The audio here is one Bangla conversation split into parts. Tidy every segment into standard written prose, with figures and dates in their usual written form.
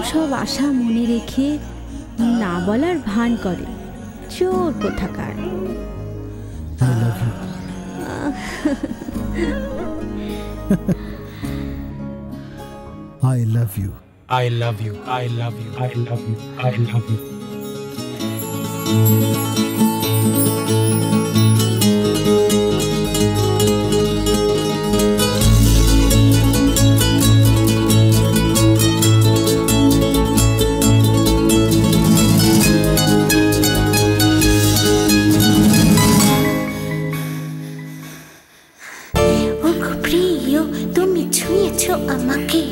সব আশা মনে রেখে না বলার ভান করে, চোর কোথাকার। I love you. I love you. I love you. I love you. I love you. আমাকে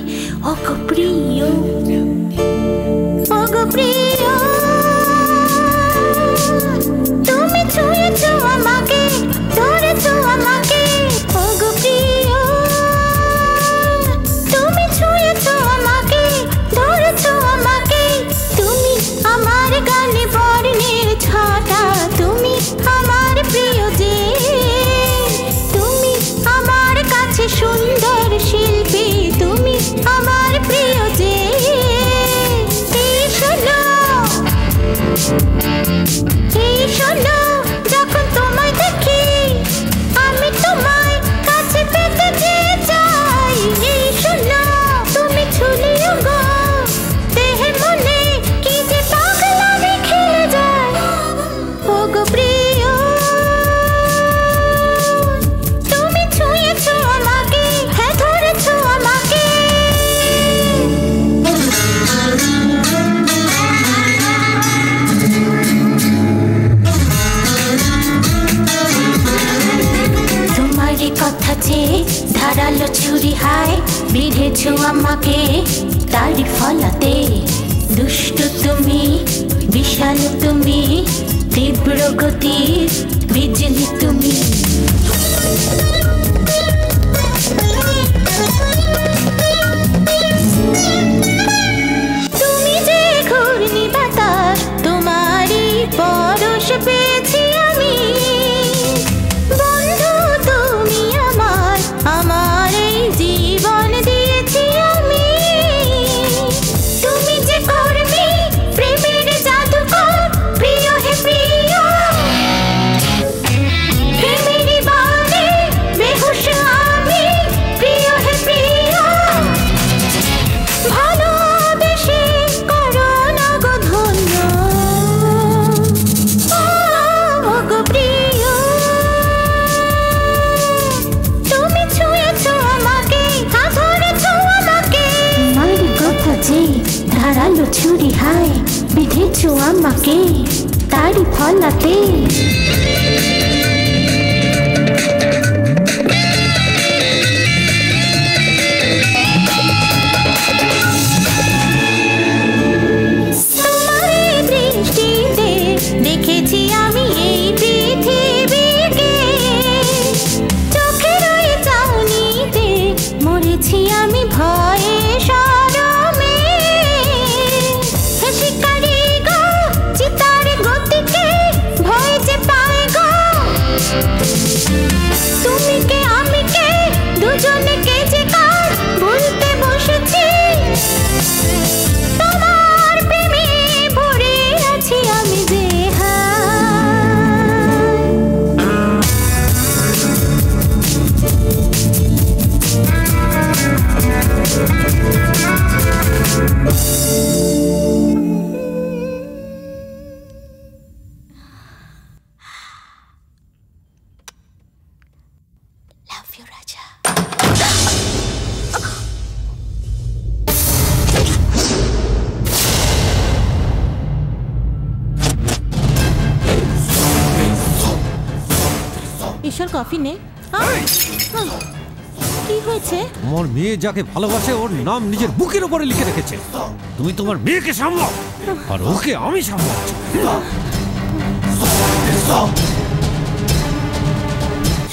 ওগো প্রিয়, ওগো প্রিয়, তুমি ছুঁয়েছো আমাকে, ধরেছো আমাকে, ওগো প্রিয়, তুমি ছুঁয়েছো আমাকে, ধরেছো আমাকে, তুমি আমার গানে বর্ণের ছটা, তুমি আমার প্রিয় যে, তুমি আমার কাছে সুন্দর শিল্পী, তুমি আমার প্রিয় যে, এই শোনো, এই শোনো, যখন তোমায় দেখি আমি তোমায় কাছে পেতে চেয়ে চাই, এই শোনো, তুমি ছুলিও গো দেহে মনে কি যে পাগলামি খেলে যায়, ওগো প্রিয়, তুমি ছুঁয়েছো আমাকে, হ্যাঁ ধরেছো আমাকে। তোমারই কথা যে ধারালো ছুরি হায় বিঁধেছো আমাকে, তারই ফলাতে দুষ্ট তুমি, বিশাল তুমি, তীব্র গতির বিজলি তুমি। তুমি যে ঘূর্ণি বাতাস, তোমারই পরশ পেয়েছি আমি, বন্ধু তুমি আমার, আমার এই জীবন দিয়েছি আমি, তুমি যে কর্মী প্রেমের জাদুকর, প্রিয় হে প্রিয়, প্রেমেরই বানে বেহুশ আমি, প্রিয় হে প্রিয়, ভালোবেসে করো না গো ধন্য, ওগো প্রিয়, তুমি ছুঁয়েছো আমাকে, হাত ধরেছো আমাকে, তোমারই কথা যে ধারালো ছুরি হায় বিঁধেছো আমাকে, তারই ফলাতে তোমার এই দৃষ্টিতে দেখেছি আমি এই পৃথিবীকে, চোখের ওই চাউনিতে মরেছি আমি ভয়ে শরমে, হে শিকারি গো চিতার গতিকে ভয় যে পায় গো, তুমি কে আমি কে দুজনে কে যে কার ভুলতে বসেছি, তোমার প্রেমে ভরে আছি আমি যে লাভ ইউ রাজা। ঈশ্বর কফি নে। কি হয়েছে? আমার মেয়ে যাকে ভালোবাসে ওর নাম নিজের বুকের উপরে লিখে রেখেছে, তুমি তোমার মেয়েকে সামলাও আর ওকে আমি সামলাচ্ছি।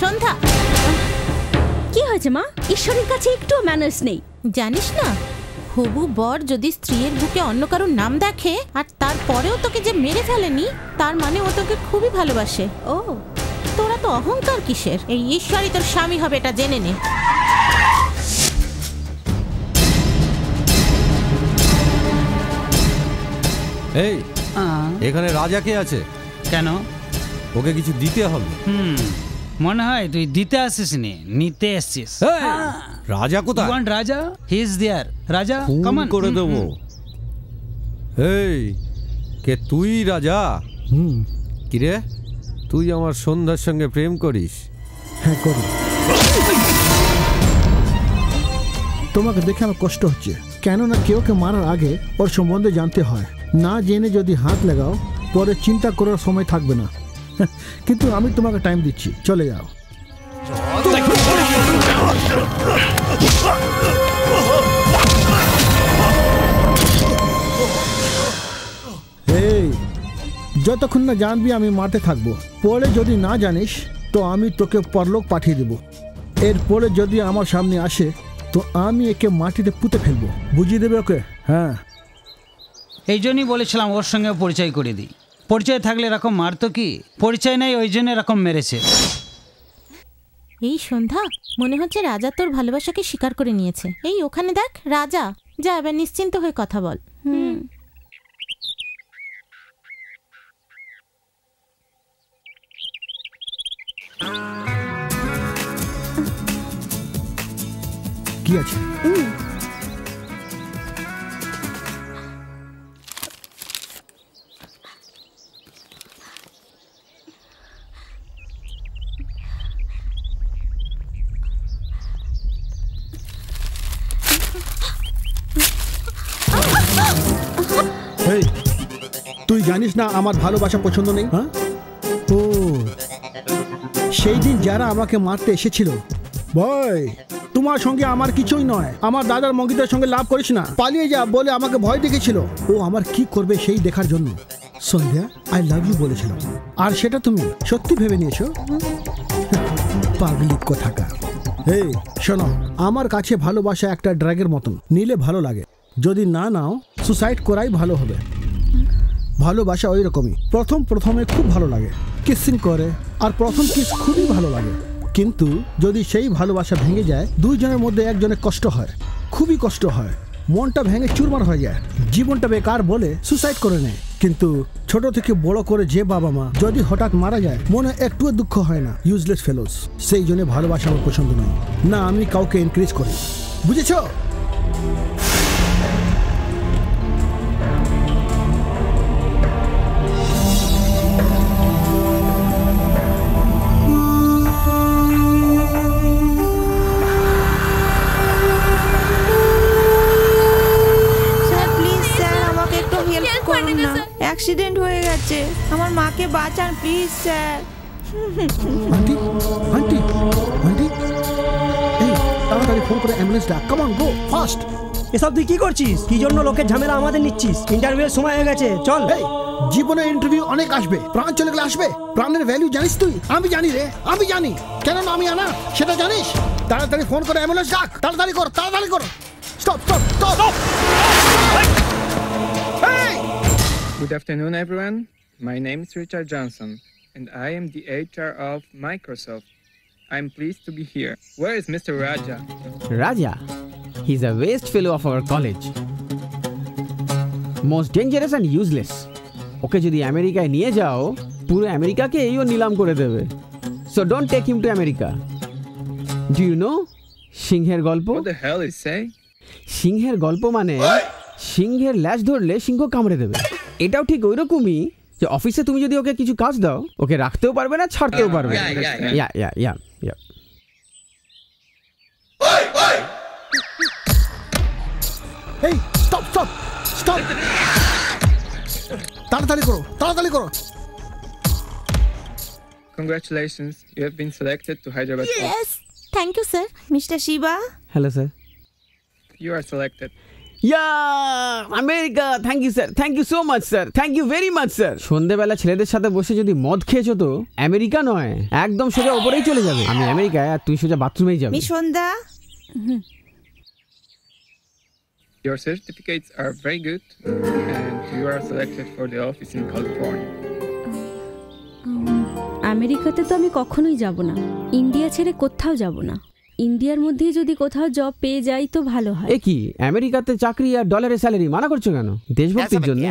সন্ধ্যা, কি হয়েছে মা? ঈশ্বরের কাছে একটু ম্যানার্স নেই, জানিস না হবু বর যদি স্ত্রীর বুকে অন্য কারোর নাম দেখে আর তারপরেও তোকে যে মেরে ফেলেনি, তার মানে ও তোকে খুবই ভালোবাসে। ও তোরা তো অহংকার কিসের? এই ঈশ্বরই তোর স্বামী হবে এটা জেনে নে। এই এখানে রাজা কে আছে? কেন? ওকে কিছু দিতে হবে। মনে হয় তুই দিতে আসিস নি, নিতে এসছিস। এই, রাজা কোথায়? You want রাজা? He is there. রাজা, ফোন come on. করে দেবো। এই কে তুই রাজা? কিরে তুই আমার সন্ধ্যার সঙ্গে প্রেম করিস? হ্যাঁ করি। তোমাকে দেখে আমার কষ্ট হচ্ছে, কেননা কেউকে মারার আগে ওর সম্বন্ধে জানতে হয়। না জেনে যদি হাত লাগাও পরে চিন্তা করার সময় থাকবে না। কিন্তু আমি তোমাকে টাইম দিচ্ছি, চলে যাও। এই যতক্ষণ না জানবি আমি মারতে থাকবো। পরে যদি না জানিস তো আমি তোকে পরলোক পাঠিয়ে দেবো। এরপরে যদি আমার সামনে আসে তো আমি একে মাটিতে পুঁতে ফেলবো, বুঝিয়ে দেবে ওকে? হ্যাঁ, এই জন্যই বলেছিলাম ওর সঙ্গে পরিচয় করে দিই। পরিচয় থাকলে এরকম মারতো কি? পরিচয় নেই ওই জন্য এরকম মেরেছে। এই সন্ধ্যা, মনে হচ্ছে রাজা তোর ভালোবাসাকে স্বীকার করে নিয়েছে। এই ওখানে দেখ রাজা, যা এবার নিশ্চিন্ত হয়ে কথা বল। কি আছে? এই, তুই জানিস না আমার ভালোবাসা পছন্দ নেই? হ্যাঁ, ও সেই দিন যারা আমাকে মারতে এসেছিল, ভয় তোমার সঙ্গে আমার কিছুই নয়। আমার দাদার মঙ্গিতার সঙ্গে লাভ করিস না, পালিয়ে যা বলে আমাকে ভয় দেখেছিল। ও আমার কি করবে সেই দেখার জন্য সন্ধ্যা আই লাভ ইউ বলেছিল, আর সেটা তুমি সত্যি ভেবে নিয়েছো? পাগলি কোথাকার। এই শোনো, আমার কাছে ভালোবাসা একটা ড্রাগের মতন, নিলে ভালো লাগে, যদি না নাও সুসাইড করাই ভালো হবে। ভালোবাসা ওই রকমই, প্রথমে খুব ভালো লাগে, কিসিং করে, আর প্রথম কিস খুবই ভালো লাগে। কিন্তু যদি সেই ভালোবাসা ভেঙে যায়, দুইজনের মধ্যে একজনের কষ্ট হয়, খুবই কষ্ট হয়, মনটা ভেঙে চুরমার হয়ে যায়, জীবনটা বেকার বলে সুসাইড করে নেয়। কিন্তু ছোট থেকে বড় করে যে বাবা মা যদি হঠাৎ মারা যায়, মনে একটুও দুঃখ হয় না। ইউজলেস ফেলোস। সেই জন্য ভালোবাসা আমার পছন্দ নয়, না আমি কাউকে এনকারেজ করি, বুঝেছো? অ্যাক্সিডেন্ট হয়ে গেছে, আমার মাকে বাঁচান please sir. Aunty aunty aunty, এই তাড়াতাড়ি ফোন করে অ্যাম্বুলেন্স ডাক, কাম অন গো ফাস্ট। এসব তুই কি করছিস? কি জন্য লোকের ঝামেলা আমাদের নিচ্ছিস? ইন্টারভিউয়ের সময় হয়ে গেছে, চল। এই জীবনে ইন্টারভিউ অনেক আসবে, প্রাণ চলে গেলে আসবে। প্রাণের ভ্যালু জানিস তুই? আমি জানি রে, আমি জানি। কেন না আমি আনা সেটা জানিস? তাড়াতাড়ি ফোন করে অ্যাম্বুলেন্স ডাক, তাড়াতাড়ি কর, তাড়াতাড়ি কর। Stop stop stop. Good afternoon, everyone. My name is Richard Johnson, and I am the HR of Microsoft. I'm pleased to be here. Where is Mr. Raja? Raja? He's a waste fellow of our college. Most dangerous and useless. ওকে যদি আমেরিকায় নিয়ে যাও, পুরো আমেরিকাকে এইও নিলাম করে দেবে। So don't take him to America. Do you know সিংহের গল্প? What the hell is say? সিংহের গল্প মানে সিংহের ল্যাজ ধরলে সিংহ কামড়ে দেবে। এটাও ঠিক ওই রকমই যে অফিসে তুমি যদি ওকে কিছু কাজ দাও, ওকে রাখতেও পারবে না, ছাড়তেও পারবে না। ইয়া এই স্টপ স্টপ স্টপ, তাড়াতাড়ি করো, তাড়াতাড়ি করো। Congratulations, you have been selected to Hyderabad. Yes, thank you sir. Mister Shiva, hello sir. You are selected. America, thank you sir, thank you so much sir, thank you very much sir. সন্ধ্যেবেলা ছেলেদের সাথে বসে যদি মদ খেয়েছো তো আমেরিকা নয়, একদম সোজা ওপরেই চলে যাবে। আমি আমেরিকায়, আর তুই সোজা বাথরুমেই যাবি। Miss Sandhya, Your certificates are very good, and you are selected for the office in California. আমেরিকাতে তো আমি কখনোই যাব না, ইন্ডিয়া ছেড়ে কোথাও যাব না। ইন্ডিয়ার মধ্যেই যদি কোথাও জব পেয়ে যাই তো ভালো হয়। এ কি, আমেরিকাতে চাকরি আর ডলারের স্যালারি, মানা করছো কেন? দেশভক্তির জন্য।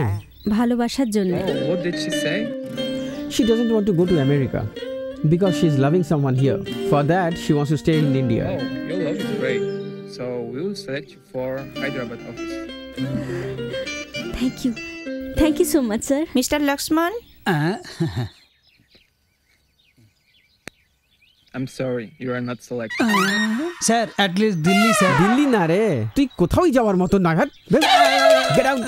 ভালোবাসার জন্য। Oh, what did she say? She doesn't want to go to America because she's loving someone here. For that, she wants to stay in India. Oh, your love is great. So we will select you for Hyderabad office. Thank you so much, sir. Mr. Lakshman? I'm sorry, you are not selected. Sir at least Delhi sir. Delhi না রে, তুই কোথাওই যাওয়ার মতো নাগাদ। Get out.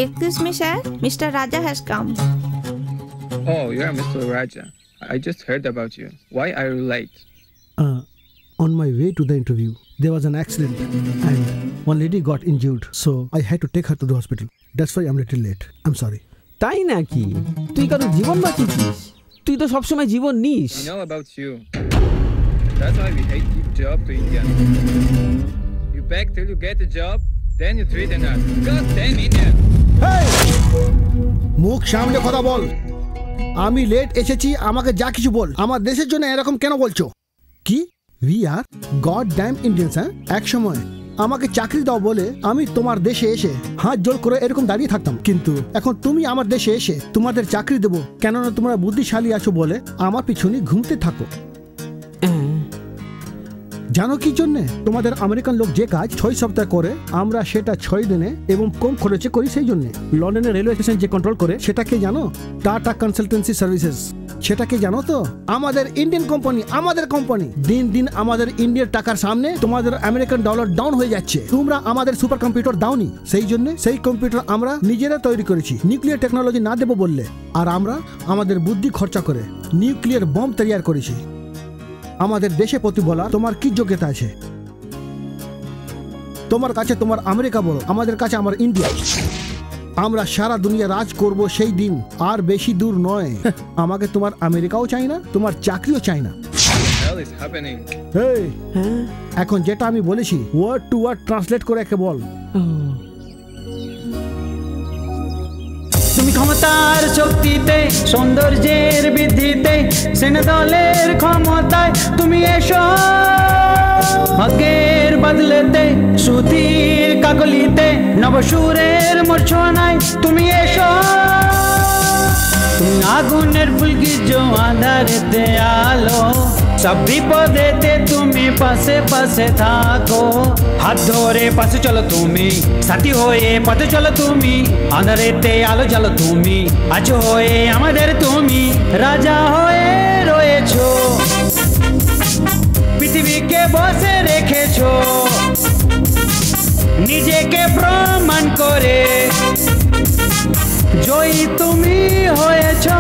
Excuse me, sir. Mr. Raja has come. Oh, you are Mr. Raja. I just heard about you. Why are you late? On my way to the interview, there was an accident and one lady got injured, so I had to take her to the hospital. That's why I'm a little late. I'm sorry. তাই নাকি? তুই কারো জীবন বাঁচিয়েছিস? তুই তো সবসময় জীবন নিস। We know about you. That's why we hate to give job to Indians. You beg till you get a job, then you treat us. God damn Indian! মুখ সামনে কথা বল। আমি লেট এসেছি, আমাকে যা কিছু বল। আমার দেশের জন্য এরকম কেন বলছো? কি? We are God damn Indians, হ্যাঁ? এক সময় আমাকে চাকরি দাও বলে আমি তোমার দেশে এসে হাত জোড় করে এরকম দাঁড়িয়ে থাকতাম, কিন্তু এখন তুমি আমার দেশে এসে তোমাদের চাকরি দেবো কেননা তোমরা বুদ্ধিশালী আছো বলে আমার পিছনে ঘুমতে থাকো। জানো কি জন্যে? তোমাদের আমেরিকান লোক যে কাজ 6 সপ্তাহ করে আমরা সেটা 6 দিনে এবং কম খরচে করি। সেই জন্য লন্ডনের রেলওয়ে স্টেশন যে কন্ট্রোল করে সেটাকে জানো? Tata consultancy services. সেটাকে জানো তো? আমাদের ইন্ডিয়ান কোম্পানি, আমাদের কোম্পানি। দিন দিন আমাদের ইন্ডিয়ার টাকার সামনে তোমাদের আমেরিকান ডলার ডাউন হয়ে যাচ্ছে। তোমরা আমাদের সুপার কম্পিউটার দাওনি, সেই জন্য সেই কম্পিউটার আমরা নিজেরা তৈরি করেছি নিউক্লিয়ার টেকনোলজি না দেবো বললে। আর আমরা আমাদের বুদ্ধি খরচা করে নিউক্লিয়ার বম তৈরি করেছি। আমাদের দেশে প্রতি বলা তোমার কি যোগ্যতা আছে? তোমার কাছে তোমার আমেরিকা বড়, আমাদের কাছে আমার ইন্ডিয়া। আমরা সারা দুনিয়া রাজ করব সেই দিন আর বেশি দূর নয়। আমাকে তোমার আমেরিকাও চাই না, তোমার চাকরিও চাই না। এখন যেটা আমি বলেছি ওয়ার্ড টু ওয়ার্ড ট্রান্সলেট করে একে বল। তুমি ক্ষমতার শক্তিতে, সৌন্দর্যের বৃদ্ধিতে, সেনাদলের ক্ষমতায় তুমি এসো। ভাগ্যের বদলেতে, সুধীর কাকলিতে, নবসুরের মূর্ছনায় তুমি এসো। তুমি আগুনের ফুলকি জো আঁধারেতে আলো, সব বিপদেতে তুমি পাশে পাশে থাকো। হাত ধরে পাশে চলো তুমি, সাথী হয়ে পথে চলো তুমি, আঁধারেতে আলো জ্বালো তুমি, আজ হয়ে আমাদের তুমি রাজা হয়ে রয়েছো। পৃথিবীকে বসে রেখেছো নিজেকে প্রমাণ করে, জয়ী তুমি হয়েছো।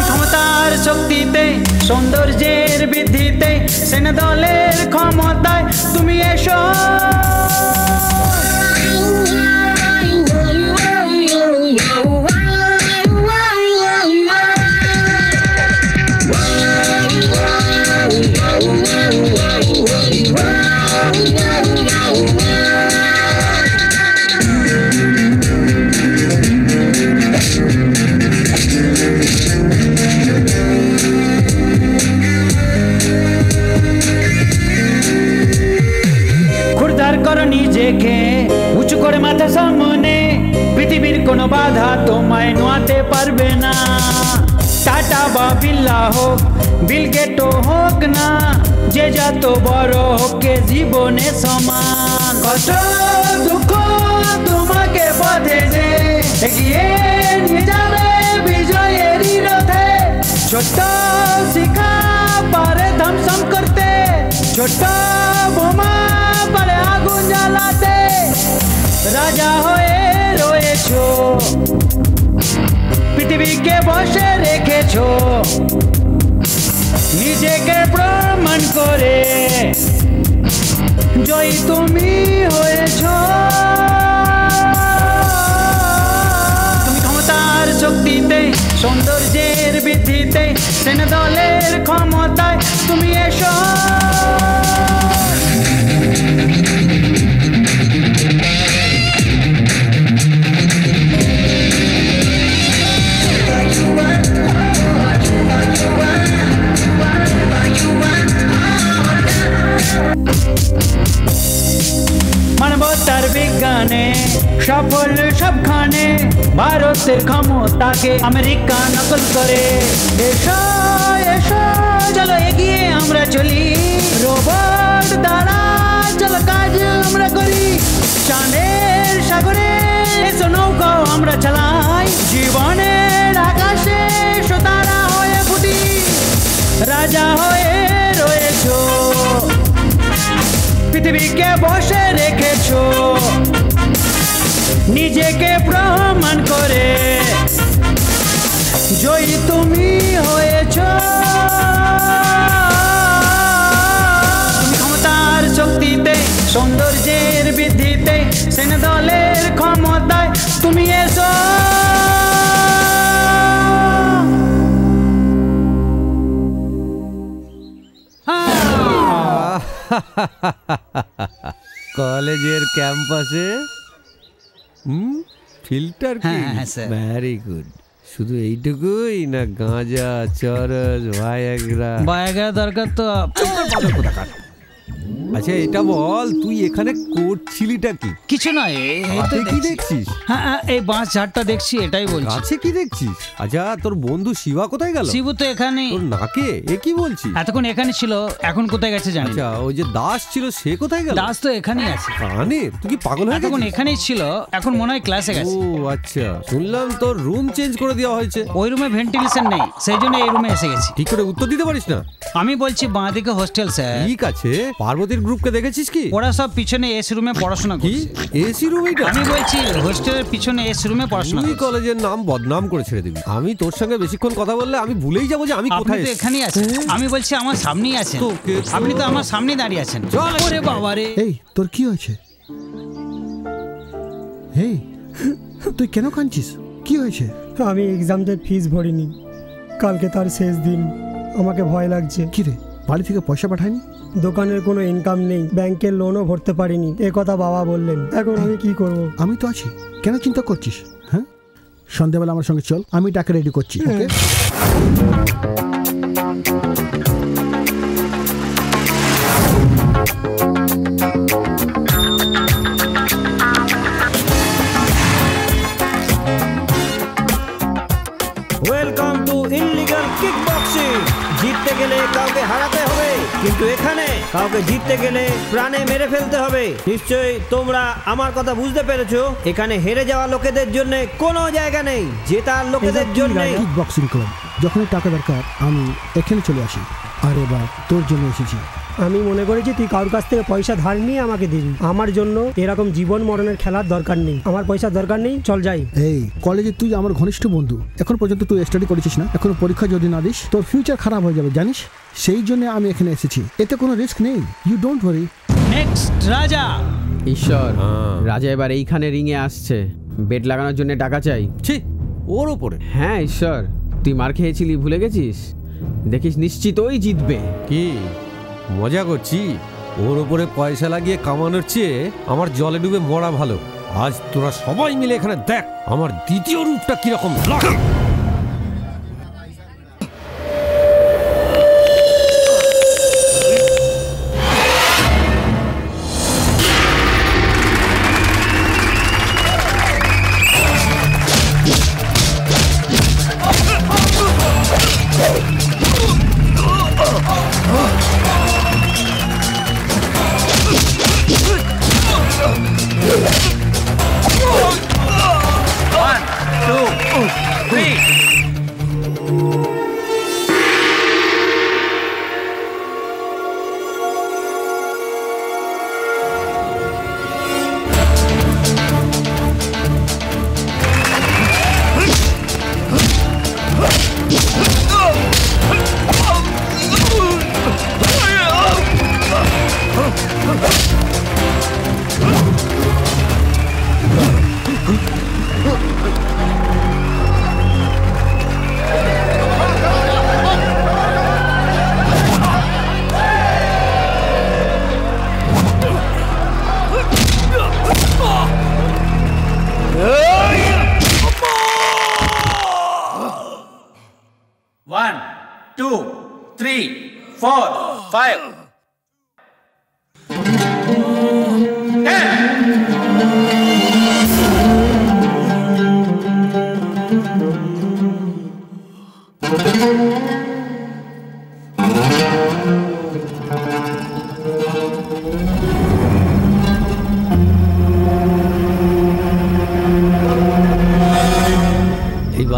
ক্ষমতার শক্তিতে, সৌন্দর্যের বৃদ্ধিতে, সেনাদলের ক্ষমতায় তুমি এসো। নিজেকে উঁচু করে মাথা সামনে, পৃথিবীর কোনো বাধা তোমায় নোয়াতে পারবে না। টাটা বা বিল্লা হোক, বিল গেটো হোক না, যে যত বড় হোক জীবনে সমান। কষ্ট দুঃখ তোমাকে পথে যে এগিয়ে নিয়ে যাবে বিজয়েরই রথে। ছোট্ট শিখা পারে ধ্বংসন করতে, ছোট্ট বোমা পারে আগুন জ্বালাতে। রাজা হয়ে রয়েছো, পৃথিবীকে বসে রেখেছো, নিজেকে প্রমাণ করে জয়ী তুমি হয়েছো। তুমি ক্ষমতার শক্তিতে, সৌন্দর্যের বৃদ্ধিতে, সেনাদলের ক্ষমতায় তুমি এসো। সফল সবখানে ভারতের ক্ষমতাকে আমেরিকা নকল করে। এসো এসো চলো এগিয়ে আমরা চলি, রোবট দ্বারা চলো কাজ আমরা করি। চাঁদের সাগরে এসো নৌকা আমরা চালাই, জীবনের আকাশে এসো তারা হয়ে ফুটি। রাজা হয়ে রয়েছো, পৃথিবীকে বসে রেখেছো, নিজেকে প্রমাণ করে জয়ী তুমি হয়েছো। তুমি ক্ষমতার শক্তিতে, সৌন্দর্যের বৃদ্ধিতে, সেনা দলের ক্ষমতায় তুমি এসো। কলেজের ক্যাম্পাসে ফিল্টার ভেরি গুড। শুধু এইটুকুই না গাঁজা, চরস, ভায়াগ্রা? ভায়াগ্রা দরকার তো। আচ্ছা এটা বল, তুই এখানে করছিলিটা কি? কিছু নয়, কি দেখছিস? হ্যাঁ এই বাঁশ ঝাড়টা দেখছি, এটাই বলছি। আছে কি দেখছিস? আচ্ছা তোর বন্ধু শিবা কোথায় গেল? শিবু তো এখানে। তোর নাকে এ কি বলছিস? এতক্ষণ এখানে ছিল, এখন কোথায় গেছে জানি। আচ্ছা ওই যে দাস ছিল সে কোথায় গেল? দাস তো এখানেই আছে। কানে তুই কি পাগল হয়ে গেছিস? এতক্ষণ এখানেই ছিল, এখন মনে হয় ক্লাসে গেছে। ও আচ্ছা, শুনলাম তোর রুম চেঞ্জ করে দেওয়া হয়েছে। ওই রুমে ভেন্টিলেশন নেই, সেই জন্য এই রুমে এসে গেছি। ঠিক করে উত্তর দিতে পারিস না? আমি বলছি বাঁ দিকে হোস্টেল স্যার। ঠিক আছে, পার্বতীর গ্রুপকে দেখেছিস কি? ওরা সব পিছনে এসি রুমে পড়াশোনা করছে। এসি রুমে? আমি বলছি হোস্টেলের পিছনে এসি রুমে পড়াশোনা। তুই কলেজের নাম বদনাম করে ছেড়ে দিবি। আমি তোর সঙ্গে বেশিক্ষণ কথা বললে আমি ভুলেই যাবো যে আমি কোথায়। এখানেই আছি, আমি বলছি আমার সামনেই আছেন। আপনি তো আমার সামনেই দাঁড়িয়ে আছেন। ওরে বাবা রে। এই তোর কি হয়েছে? এই তুই কেন কাঁদছিস? কি হয়েছে? আমি এক্সামদের ফিস ভরিনি, কালকে তার শেষ দিন, আমাকে ভয় লাগছে। কি রে, বাড়ি থেকে পয়সা পাঠায়নি? দোকানের কোনো ইনকাম নেই, ব্যাংকের লোনও ভরতে পারিনি, এ কথা বাবা বললেন। এখন আমি কি করব? আমি তো আছি, কেন চিন্তা করছিস? হ্যাঁ, সন্ধ্যাবেলা আমার সঙ্গে চল, আমি টাকা রেডি করছি। Okay? Welcome to illegal kickboxing. জিততে গেলে কাউকে হারাতে হবে, কিন্তু এখানে কাউকে জিততে গেলে প্রাণে মেরে ফেলতে হবে। নিশ্চয়ই তোমরা আমার কথা বুঝতে পেরেছো। এখানে হেরে যাওয়া লোকেদের জন্য কোনো জায়গা নেই, জেতার লোকেদের জন্য। কিকবক্সিং ক্লাব, যখনই টাকা দরকার আমি এখানে চলে আসি। আর এবার তোর জন্য এসেছি। আমি মনে করেছি তুই কারোর কাছ থেকে পয়সা ধার নিয়ে আমাকে দিবি। আমার জন্য এরকম জীবন মরণের খেলার দরকার নেই, আমার পয়সার দরকার নেই, চল যাই। এই কলেজে তুই আমার ঘনিষ্ঠ বন্ধু, এখন পর্যন্ত তুই স্টাডি করেছিস না? এখন পরীক্ষা যদি না দিস তোর ফিউচার খারাপ হয়ে যাবে, জানিস? সেই জন্য আমি এখানে এসেছি, এতে কোনো রিস্ক নেই। You don't worry. নেক্সট রাজা। ঈশ্বর, রাজা এবার এইখানে রিংয়ে আসছে, বেট লাগানোর জন্য টাকা চাই। ছি, ওর উপরে? হ্যাঁ ঈশ্বর, তুই মার খেয়েছিলি, ভুলে গেছিস? দেখিস নিশ্চিত ওই জিতবে। কি মজা করছি? ওর উপরে পয়সা লাগিয়ে কামানোর চেয়ে আমার জলে ডুবে মরা ভালো। আজ তোরা সবাই মিলে এখানে দেখ আমার দ্বিতীয় রূপটা কিরকম লাগে।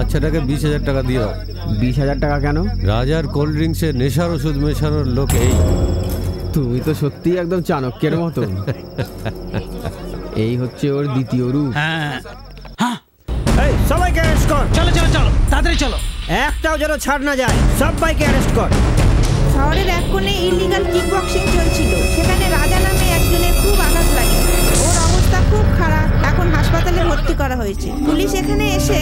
বাচ্চাটাকে 20,000 টাকা দিয়ে দাও। 20,000 টাকা কেন? রাজার কোল্ড ড্রিঙ্কসে নেশার ওষুধ মেশানোর লোক এই। তুমি তো সত্যি একদম চাণক্যের মতো। এই হচ্ছে ওর দ্বিতীয় রূপ। হ্যাঁ এই সবাইকে অ্যারেস্ট কর। চলো চলো চলো তাড়াতাড়ি চলো, একটাও যেন ছাড় না যায়। সবাইকে অ্যারেস্ট কর। শহরের এক কোণে ইলিগাল কিক বক্সিং চলছিল, সেখানে রাজা নামে একজনের খুব আঘাত লাগে। ওর অবস্থা খুব খারাপ, এখন হাসপাতালে ভর্তি করা হয়েছে। পুলিশ এখানে এসে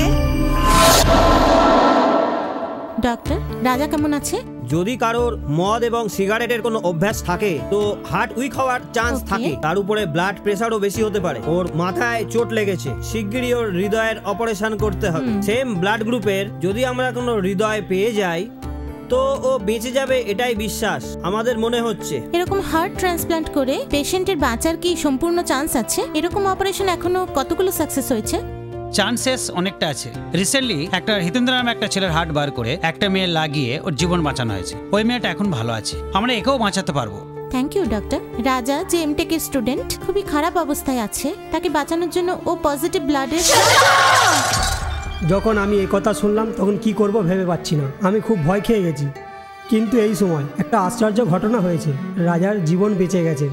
ডক্টর, রাজা কেমন আছে? যদি কারোর মদ এবং সিগারেটের কোনো অভ্যাস থাকে তো হার্ট উইক হওয়ার চান্স থাকে। তার উপরে ব্লাড প্রেসারও বেশি হতে পারে। ওর মাথায় চোট লেগেছে, শিগগিরই ওর হৃদয়ের অপারেশন করতে হবে। সেম ব্লাড গ্রুপের যদি আমরা কোনো হৃদয় পেয়ে যাই তো ও বেঁচে যাবে, এটাই বিশ্বাস আমাদের মনে হচ্ছে। এরকম হার্ট ট্রান্সপ্লান্ট করে পেশেন্টের বাঁচার কি সম্পূর্ণ চান্স আছে? এরকম অপারেশন এখনো কতগুলো সাকসেস হয়েছে? চান্সেস অনেকটা আছে। রিসেন্টলি একটা হিতেন্দ্র নামে একটা ছেলের হার্ট বার করে একটা মেয়ে লাগিয়ে ওর জীবন বাঁচানো হয়েছে। ওই মেয়েটা এখন ভালো আছে, আমরা একেও বাঁচাতে পারবো। Thank you doctor. রাজা যে এমটেকের স্টুডেন্ট খুবই খারাপ অবস্থায় আছে, তাকে বাঁচানোর জন্য ও পজিটিভ ব্লাডের। যখন আমি এই কথা শুনলাম তখন কি করব ভেবে পাচ্ছি না। আমি খুব ভয় খেয়ে গেছি, কিন্তু এই সময় একটা আশ্চর্য ঘটনা হয়েছে। রাজার জীবন বেঁচে গেছে।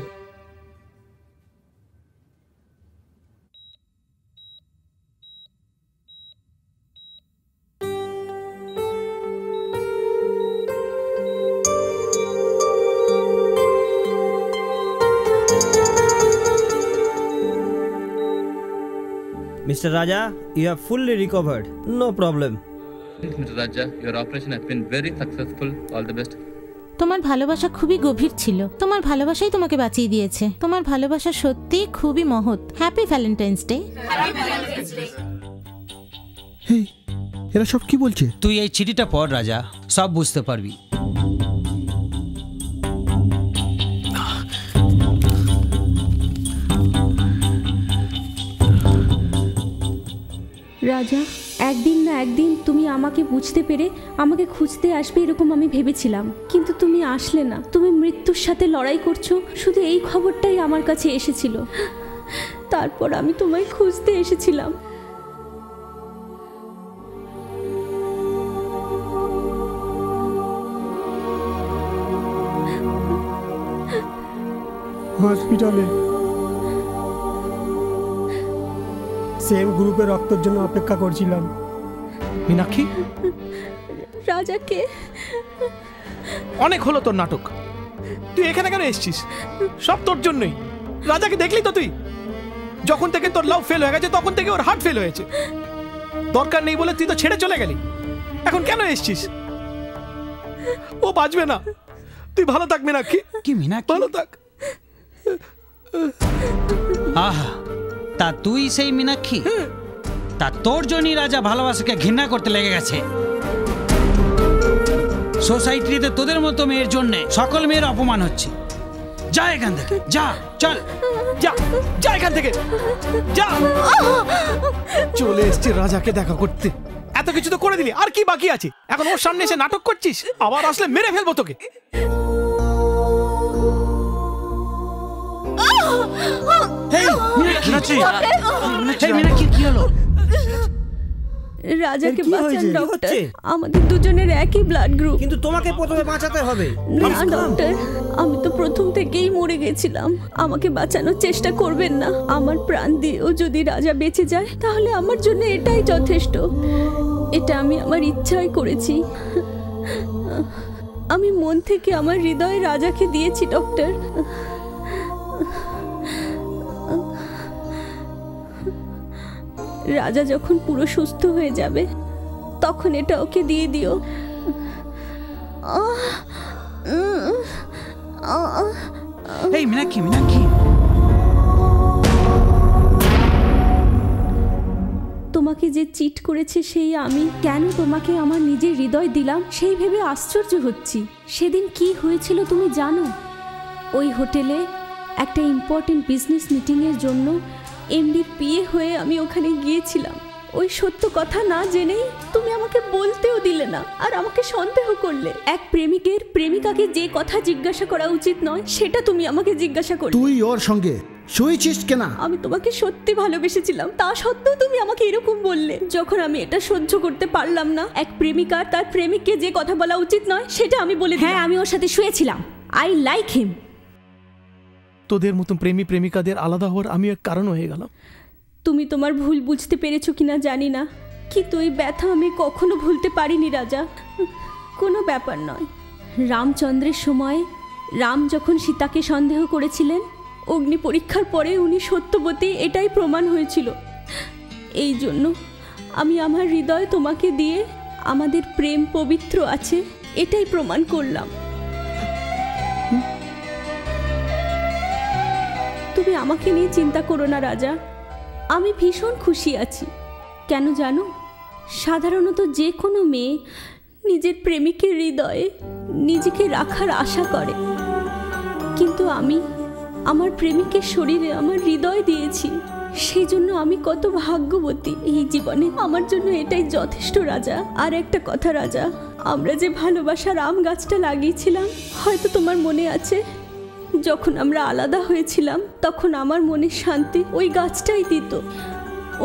Mr. Raja, you have fully recovered. No problem. Mr. Raja, your operation has been very successful. All the best. তোমার ভালোবাসা খুবই গভীর ছিল, তোমার ভালোবাসাই তোমাকে বাঁচিয়ে দিয়েছে। তোমার ভালোবাসা সত্যি খুবই মহৎ। Happy Valentine's day. হেই, এরা সব কি বলছে? তুই এই চিঠিটা পড় রাজা, সব বুঝতে পারবি। রাজা, একদিন না একদিন তুমি আমাকে বুঝতে পেরে আমাকে খুঁজতে আসবে এরকম আমি ভেবেছিলাম, কিন্তু তুমি আসলে না। তুমি মৃত্যুর সাথে লড়াই করছো, শুধু এই খবরটাই আমার কাছে এসেছিল। তারপর আমি তোমায় খুঁজতে এসেছিলাম। হসপিটালে সেম গ্রুপে রক্তের জন্য অপেক্ষা করছিলাম। মীনাক্ষী, রাজাকে অনেক হলো তোর নাটক। তুই এখানে কেন এসেছিস? সব তোর জন্যই। রাজাকে দেখলি তো তুই? যখন থেকে তোর লাভ ফেল হয়ে গেছে তখন থেকে ওর হার্ট ফেল হয়েছে। দরকার নেই বলে তুই তো ছেড়ে চলে গেলি। এখন কেন এসেছিস? ও বাঁচবে না। তুই ভালো থাক মীনাক্ষী। কি মীনাক্ষী? ভালো থাক। আহা, তা তুই সেই মীনাক্ষী? তা তোর জন্যই রাজা ভালোবাসাকে ঘৃণা করতে লেগে গেছে। সোসাইটিতে তোদের মতো মেয়ের জন্য সকল মেয়ের অপমান হচ্ছে। যা এখান থেকে, যা, চল, যা, যা এখান থেকে, যা। চলে এসেছি রাজাকে দেখা করতে। এত কিছু তো করে দিলি, আর কি বাকি আছে? এখন ওর সামনে এসে নাটক করছিস? আবার আসলে মেরে ফেলবো তোকে। রাজাকে বাঁচান ডক্টর। আমাদের দুজনের একই ব্লাড গ্রুপ। কিন্তু তোমাকে প্রথমে বাঁচাতে হবে। না ডক্টর, আমি তো প্রথম থেকেই মরে গেছিলাম। আমাকে বাঁচানোর চেষ্টা করবেন না। আমার প্রাণ দিয়েও যদি রাজা বেঁচে যায় তাহলে আমার জন্য এটাই যথেষ্ট। এটা আমি আমার ইচ্ছাই করেছি। আমি মন থেকে আমার হৃদয় রাজাকে দিয়েছি ডক্টর। রাজা যখন পুরো সুস্থ হয়ে যাবে তখন এটা ওকে দিয়ে দিও। এই মীনাক্ষী, মীনাক্ষী, তোমাকে যে চিট করেছে সেই আমি কেন তোমাকে আমার নিজের হৃদয় দিলাম সেই ভেবে আশ্চর্য হচ্ছি। সেদিন কি হয়েছিল তুমি জানো? ওই হোটেলে একটা ইম্পর্টেন্ট বিজনেস মিটিংয়ের জন্য এমডির পিএ হয়ে আমি ওখানে গিয়েছিলাম। ওই সত্য কথা না জেনেই তুমি আমাকে বলতেও দিলে না, আর আমাকে সন্দেহ করলে। এক প্রেমিকের প্রেমিকাকে যে কথা জিজ্ঞাসা করা উচিত নয় সেটা তুমি আমাকে জিজ্ঞাসা করলে। তুই ওর সঙ্গে শুয়েছিস কেনা? আমি তোমাকে সত্যি ভালোবেসেছিলাম, তা সত্ত্বেও তুমি আমাকে এরকম বললে। যখন আমি এটা সহ্য করতে পারলাম না, এক প্রেমিকা তার প্রেমিককে যে কথা বলা উচিত নয় সেটা আমি বলে দিলাম। হ্যাঁ, আমি ওর সাথে শুয়েছিলাম। I like him. তোদের মতো প্রেমী প্রেমিকাদের আলাদা হওয়ার আমি এক কারণ হয়ে গেলাম। তুমি তোমার ভুল বুঝতে পেরেছো কিনা জানি না, কিন্তু এই ব্যথা আমি কখনো ভুলতে পারিনি রাজা। কোনো ব্যাপার নয়। রামচন্দ্রের সময় রাম যখন সীতাকে সন্দেহ করেছিলেন, অগ্নি পরীক্ষার পরে উনি সত্যবতী, এটাই প্রমাণ হয়েছিল। এই জন্য আমি আমার হৃদয় তোমাকে দিয়ে আমাদের প্রেম পবিত্র আছে এটাই প্রমাণ করলাম। তুমি আমাকে নিয়ে চিন্তা করো না রাজা, আমি ভীষণ খুশি আছি। কেন জানো, সাধারণত যে কোনো মেয়ে নিজের প্রেমিকের হৃদয়ে নিজেকে রাখার আশা করে, কিন্তু আমি আমার প্রেমিকের শরীরে আমার হৃদয় দিয়েছি। সেই জন্য আমি কত ভাগ্যবতী এই জীবনে। আমার জন্য এটাই যথেষ্ট রাজা। আর একটা কথা রাজা, আমরা যে ভালোবাসার আম গাছটা লাগিয়েছিলাম, হয়তো তোমার মনে আছে, যখন আমরা আলাদা হয়েছিলাম তখন আমার মনে শান্তি ওই গাছটাই দিত।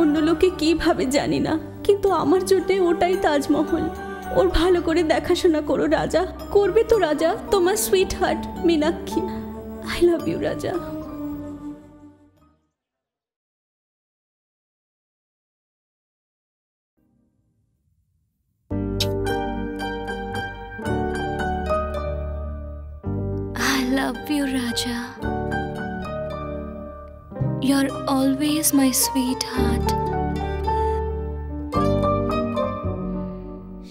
অন্য লোকে কী ভাবে জানি না, কিন্তু আমার জন্য ওটাই তাজমহল। ওর ভালো করে দেখাশোনা করো রাজা। করবে তো রাজা? তোমার sweetheart Meenakshi. I love you Raja. I love you, Raja. You're always my sweetheart.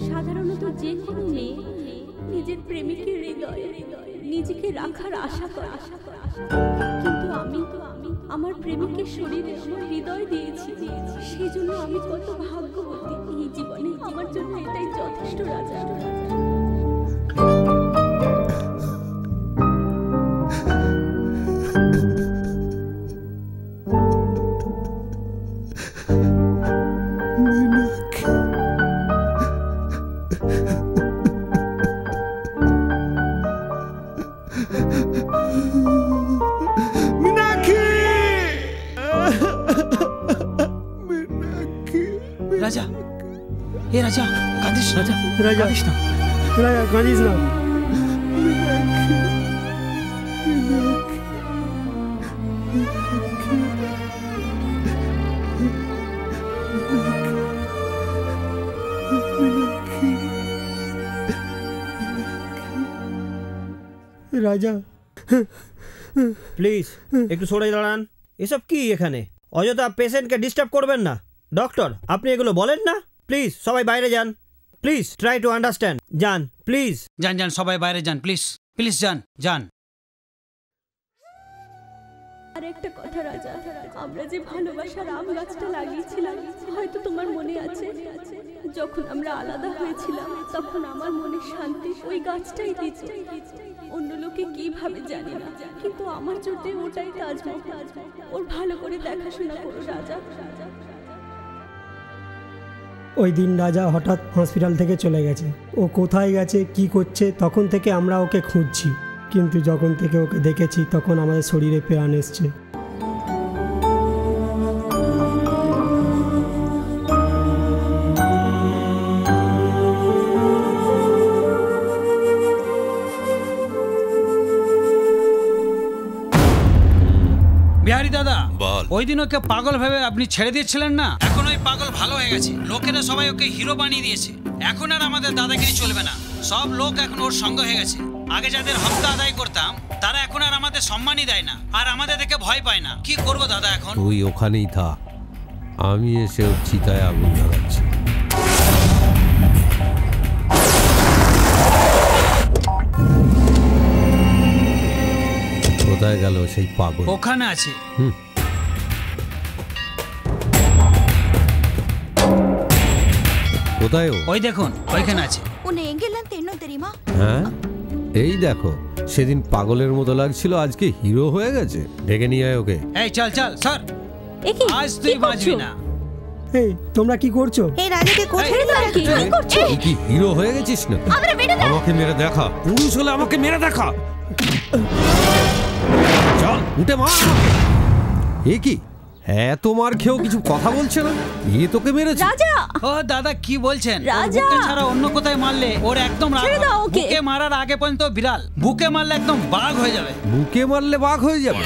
সাধারণত যে কোনো মেয়ে নিজের প্রেমিকের হৃদয়ে নিজেকে রাখার আশা করে, কিন্তু আমি আমার প্রেমিকের শরীরে আমার হৃদয় দিয়েছি। সেই জন্য আমি কত ভাগ্যবতী এই জীবনে। আমার জন্য এটাই যথেষ্ট রাজা। রাজা, এ রাজা, কাঁদিস রাজা, রাজা কাঁদিস না, রাজা কাঁদিস না। রাজা প্লিজ একটু সরে দাঁড়ান। এসব কি এখানে? অযথা পেশেন্টকে ডিস্টার্ব করবেন না। ডক্টর, আপনি এগুলো বলেন না। প্লিজ সবাই বাইরে যান। Please try to understand. যান প্লিজ। যান যান, সবাই বাইরে যান, প্লিজ প্লিজ যান যান। আর একটা কথা রাজা, আমরা যে ভালোবাসার আম গাছটা লাগিয়েছিলাম, হয়তো তোমার মনে আছে, যখন আমরা আলাদা হয়েছিলাম তখন আমার মনে শান্তি ওই গাছটাই দিত। অন্য লোকে কি ভাবে জানি না, কিন্তু আমার জন্য ওটাই তাজমহল। ওর ভালো করে দেখাশোনা করো রাজা। ওই দিন রাজা হঠাৎ হসপিটাল থেকে চলে গেছে। ও কোথায় গেছে, কি করছে, তখন থেকে আমরা ওকে খুঁজছি, কিন্তু যখন থেকে ওকে দেখেছি তখন আমাদের শরীরে প্রাণ এসছে। বিহারি দাদা, ওই দিন ওকে পাগল ভেবে আপনি ছেড়ে দিয়েছিলেন না, এখন ওই পাগল ভালো হয়ে গেছে। লোকেরা সবাই ওকে হিরো বানিয়ে দিয়েছে। এখন আর আমাদের দাদাগিরি চলবে না। সব লোক এখন ওর সঙ্গ হয়ে গেছে। আগে যাদের হক আদায় করতাম তারা এখন আর আমাদের সম্মানই দেয় না, আর আমাদের দেখে ভয় পায় না। কি করবো দাদা এখন? তুই ওখানেই থাক, আমি এসে ওর চিতায় আগুন লাগাচ্ছি। কোথায় গেল সেই পাগল? ওখানে আছে। কোথায় ও? ওই দেখুন, ওইখানে আছে। হ্যাঁ, এই দেখো, সেদিন পাগলের মতো লাগছিল, আজকে হিরো হয়ে গেছে। ডেকে নিয়ে আয় ওকে। এই চল চল স্যার, আজ তুই বাঁচবি না। এই তোমরা কি করছো? এই রাজাকে কোথায় রাখছো? তুই কি হিরো হয়ে গেছিস না? আমাকে মেরে দেখা, পুরুষ হলে আমাকে মেরে দেখা। চল উঠে মার। এ কি এত মার খেয়েও কিছু কথা বলছে না? এ তোকে মেরেছে? রাজা! ও দাদা কি বলছেন? রাজা! বুকে ছাড়া অন্য কোথায় মারলে ওর একদম রাগ ছেড়ে দাও হবে। ওকে। বুকে মারার আগে পর্যন্ত বিড়াল, বুকে মারলে একদম বাঘ হয়ে যাবে। বুকে মারলে বাঘ হয়ে যাবে?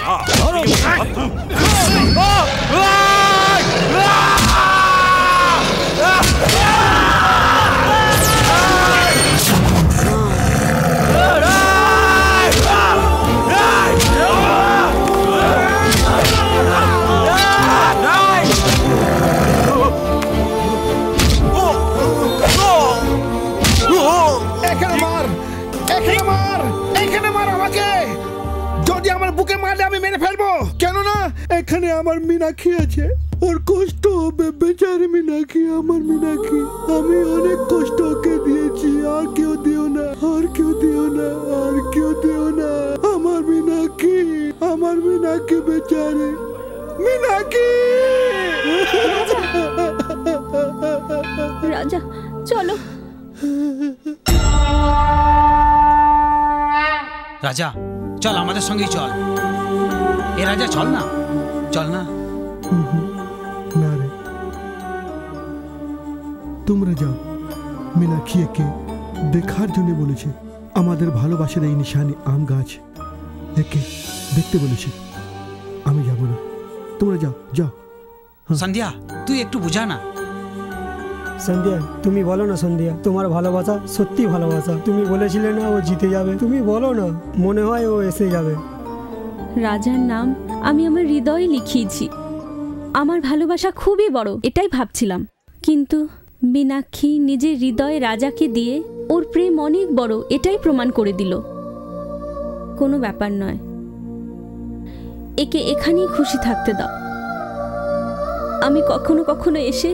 এখানে মার, এখানে মার, এখানে মার আমাকে। যদি আমার বুকে মারলে আমি মেরে ফেলবো, কেননা এখানে আমার মীনাক্ষী আছে। ওর কষ্ট হবে, বেচারি মীনাক্ষী, আমার মীনাক্ষী। আমি অনেক কষ্ট ওকে দিয়েছি, আর কেউ দিও না, আর কেউ দিও না, আর কেউ দিও না। আমার মীনাক্ষী, আমার মীনাক্ষী, বেচারি মীনাক্ষী। রাজা চলো। রাজা চল আমাদের সঙ্গেই চল। এ রাজা চল না, চল না। না রে, তোমরা যাও। মীনাক্ষী একে দেখার জন্য বলেছে। আমাদের ভালোবাসার এই নিশানি আম গাছ, একে দেখতে বলেছে। আমি যাব না, তোমরা যাও, যাও। সন্ধ্যা তুই একটু বুঝা না। সন্ধ্যা তুমি বলো না, সন্ধ্যা তোমার ভালোবাসা সত্যি ভালোবাসা। তুমি বলেছিলে না ও জিতে যাবে, তুমি বলো না, মনে হয় ও এসে যাবে। রাজার নাম আমি আমার হৃদয়ে লিখিয়েছি। আমার ভালোবাসা খুবই বড়, এটাই ভাবছিলাম। কিন্তু মীনাক্ষী নিজের হৃদয়ে রাজাকে দিয়ে ওর প্রেম অনেক বড়, এটাই প্রমাণ করে দিল। কোনো ব্যাপার নয়, একে এখানেই খুশি থাকতে দাও। আমি কখনো কখনো এসে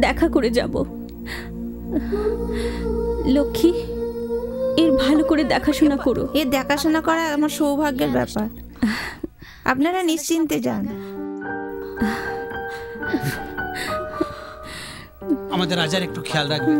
দেখা করে যাব। লক্ষ্মী, এর ভালো করে দেখাশোনা করো। এর দেখাশোনা করা আমার সৌভাগ্যের ব্যাপার। আপনারা নিশ্চিন্তে যান। আমাদের রাজার একটু খেয়াল রাখবে।